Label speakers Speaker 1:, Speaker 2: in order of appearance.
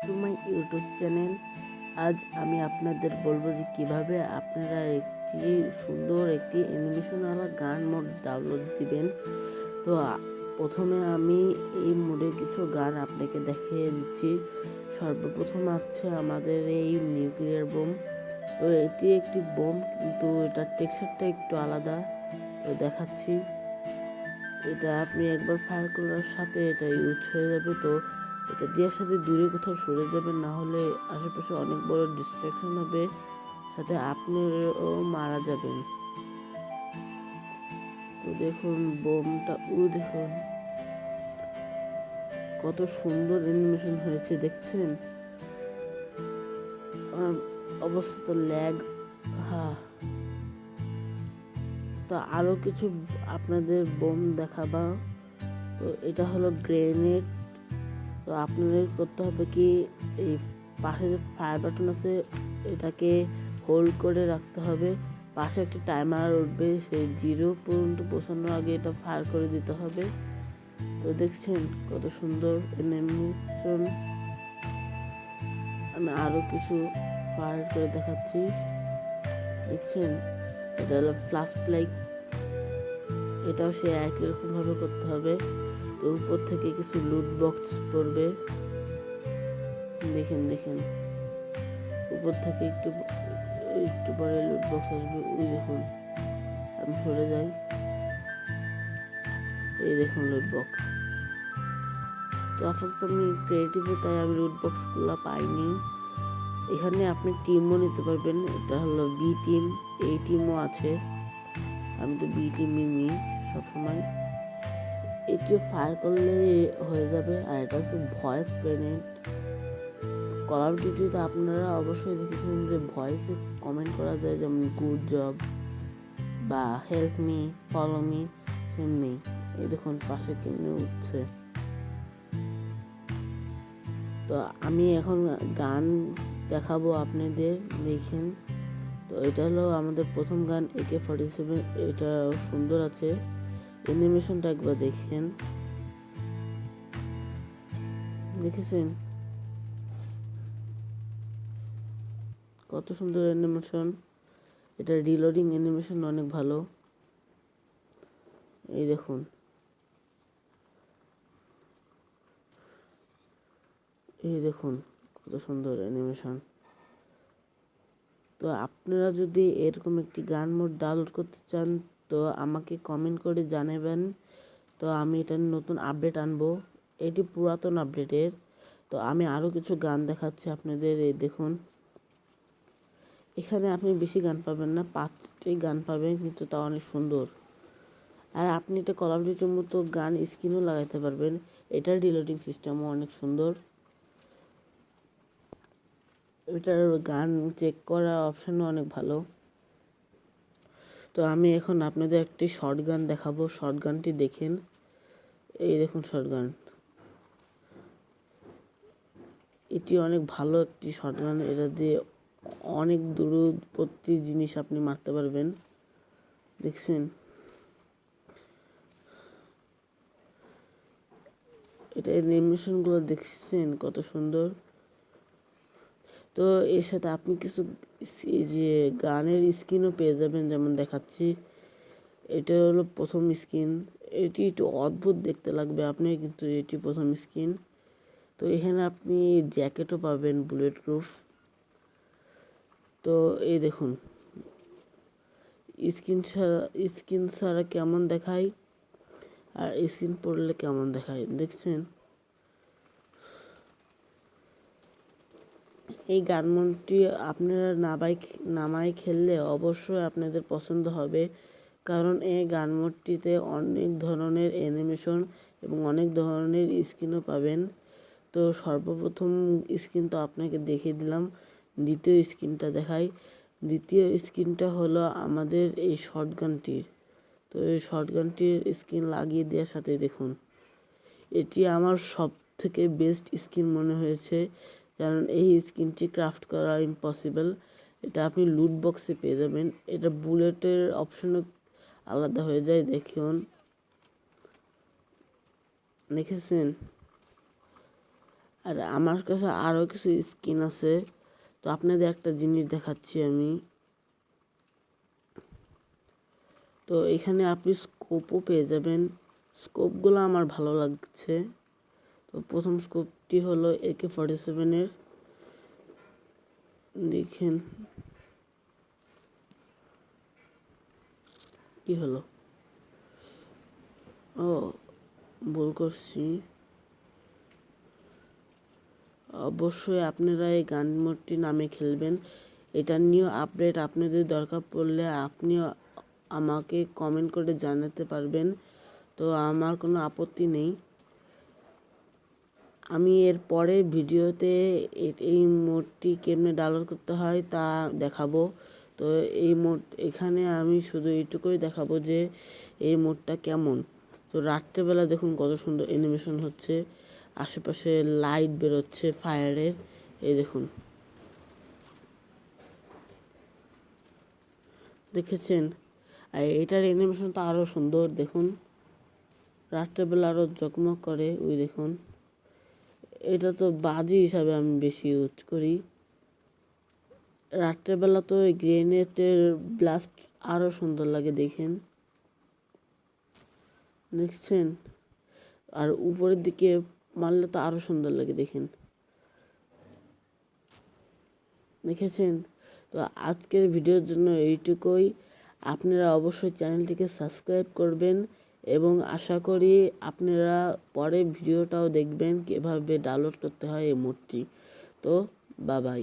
Speaker 1: To my YouTube channel. আজ আমি আপনাদের বলবো যে কিভাবে আপনারা একটি সুন্দর একটি অ্যানিমেশনওয়ালা গান মোড ডাউনলোড দিবেন। তো প্রথমে আমি এই মোডে কিছু গান আপনাকে দেখিয়ে দিচ্ছি। সর্বপ্রথম আছে আমাদের এই নিউক্লিয়ার বোম। তো এটি একটি বোম, কিন্তু এটার টেক্সচারটা একটু আলাদা। তো দেখাচ্ছি, এটা আপনি একবার ফায়ার করার সাথে এটা ইউজ হয়ে যাবে। তো এটা দেওয়ার সাথে দূরে কোথাও সরে যাবেন, না হলে আশেপাশে অনেক বড় ডিস্ট্রাকশন হবে, সাথে আপনিও মারা যাবেন। তো দেখুন বোমটা, দেখুন কত সুন্দর অ্যানিমেশন হয়েছে, দেখছেন? আমার অবস্থা তো ল্যাগ। হ্যাঁ, তো আরও কিছু আপনাদের বোম দেখাবা। তো এটা হলো গ্রেনেড। তো আপনাদের করতে হবে কি, এই পাশে যে ফায়ার বাটন আছে এটাকে হোল্ড করে রাখতে হবে। পাশে একটা টাইমার উঠবে, সেই 0 পর্যন্ত পৌঁছানোর আগে এটা ফায়ার করে দিতে হবে। তো দেখছেন কত সুন্দর অ্যানিমেশন। আমি আরও কিছু ফায়ার করে দেখাচ্ছি, দেখছেন? এটা হলো ফ্ল্যাশ লাইট, এটাও সে একই রকম ভাবে করতে হবে। তো উপর থেকে কিছু লুট বক্স পড়বে, দেখেন দেখেন উপর থেকে একটু একটু পরে লুট বক্স আসবে। ওই দেখুন, আমি সরে যাই, এই দেখুন লুট বক্স। তো আসলে তো আমি ক্রিয়েটিভে, তাই আমি লুট বক্সগুলো পাইনি। এখানে আপনি টিমও নিতে পারবেন, এটা হলো বি টিম, এই টিমও আছে। আমি তো বি টিমই নিই সবসময়। এটিও ফায়ার করলে হয়ে যাবে। আর এটা হচ্ছে ভয়েস প্রেজেন্ট। কল অফ ডিউটিতে আপনারা অবশ্যই দেখেছেন যে ভয়েসে কমেন্ট করা যায়, যেমন গুড জব বা হেল্প মি, ফলো মি, সেমনি এই দেখুন পাশে কেমনি উঠছে। তো আমি এখন গান দেখাবো আপনাদের, দেখেন। তো এটা হলো আমাদের প্রথম গান, AK-47। এটা সুন্দর আছে, অ্যানিমেশনটা একবার দেখেন, দেখেছেন কত সুন্দর অ্যানিমেশন। এটা রিলোডিং অ্যানিমেশন অনেক ভালো, এই দেখুন। এই দেখুন কত সুন্দর অ্যানিমেশন। তো আপনারা যদি এরকম একটি গান মোড ডাউনলোড করতে চান, তো আমাকে কমেন্ট করে জানাবেন। তো আমি এটার নতুন আপডেট আনবো, এটি পুরাতন আপডেটের। তো আমি আরও কিছু গান দেখাচ্ছি আপনাদের, এই দেখুন। এখানে আপনি বেশি গান পাবেন না, 5টি গান পাবেন, কিন্তু তা অনেক সুন্দর। আর আপনি এটা কল অফ ডিউটির মতো গান স্ক্রিনও লাগাইতে পারবেন। এটার রিলোডিং সিস্টেমও অনেক সুন্দর। এটার গান চেক করার অপশানও অনেক ভালো। তো আমি এখন আপনাদের একটি শর্ট গান দেখাবো, শর্ট গানটি দেখেন, এই দেখুন শর্ট গান। এটি অনেক ভালো একটি শর্ট গান, এটা দিয়ে অনেক দূরবর্তী জিনিস আপনি মারতে পারবেন, দেখছেন? এটা অ্যানিমেশনগুলো দেখছেন কত সুন্দর। তো এর সাথে আপনি কিছু যে গানের স্কিনও পেয়ে যাবেন, যেমন দেখাচ্ছি। এটা হলো প্রথম স্কিন, এটি একটু অদ্ভুত দেখতে লাগবে আপনি, কিন্তু এটি প্রথম স্কিন। তো এখানে আপনি জ্যাকেটও পাবেন, বুলেট প্রুফ। তো এই দেখুন স্কিন ছাড়া কেমন দেখায়, আর স্কিন পরলে কেমন দেখায়, দেখছেন? এই গান মনটি আপনারা নামায় খেললে অবশ্যই আপনাদের পছন্দ হবে, কারণ এই গান মোডটিতে অনেক ধরনের অ্যানিমেশন এবং অনেক ধরনের স্কিনও পাবেন। তো সর্বপ্রথম স্কিন তো আপনাকে দেখিয়ে দিলাম, দ্বিতীয় স্কিনটা দেখাই। দ্বিতীয় স্কিনটা হলো আমাদের এই শটগানটির। তো এই শটগানটির স্কিন লাগিয়ে দেওয়ার সাথে দেখুন, এটি আমার সব থেকে বেস্ট স্কিন মনে হয়েছে, কারণ এই স্কিনটি ক্রাফট করা ইম্পসিবল। এটা আপনি লুট বক্সে পেয়ে যাবেন। এটা বুলেটের অপশনও আলাদা হয়ে যায়, দেখুন, দেখেছেন? আর আমার কাছে আরও কিছু স্কিন আছে, তো আপনাদের একটা জিনিস দেখাচ্ছি আমি। তো এখানে আপনি স্কোপও পেয়ে যাবেন, স্কোপগুলো আমার ভালো লাগছে। তো প্রথম স্কোপটি হলো AK-47 দেখেন কি হলো, ও ভুল করছি। অবশ্যই আপনারা এই গান মোডটি নামে খেলবেন। এটা নিয়েও আপডেট আপনাদের দরকার পড়লে আপনিও আমাকে কমেন্ট করে জানাতে পারবেন, তো আমার কোনো আপত্তি নেই। আমি এর পরে ভিডিওতে এই মোডটি কেমনে ডাউনলোড করতে হয় তা দেখাবো। তো এই মোড এখানে আমি শুধু এইটুকুই দেখাবো যে এই মোডটা কেমন। তো রাত্রেবেলা দেখুন কত সুন্দর অ্যানিমেশন হচ্ছে, আশেপাশে লাইট বেরোচ্ছে ফায়ারের, এই দেখুন, দেখেছেন? আর এটার অ্যানিমেশন তো আরও সুন্দর, দেখুন রাত্রেবেলা আরও জকমক করে, ওই দেখুন। এটা তো বাজি হিসাবে আমি বেশি ইউজ করি। রাত্রেবেলা তো এই গ্রেনেডের ব্লাস্ট আরও সুন্দর লাগে, দেখছেন? আর উপরের দিকে মারলে তো আরও সুন্দর লাগে, দেখেছেন? তো আজকের ভিডিওর জন্য এইটুকুই। আপনারা অবশ্যই চ্যানেলটিকে সাবস্ক্রাইব করবেন এবং আশা করি আপনারা পরে ভিডিওটাও দেখবেন কীভাবে ডাউনলোড করতে হয় এই মোডটি। তো বাই।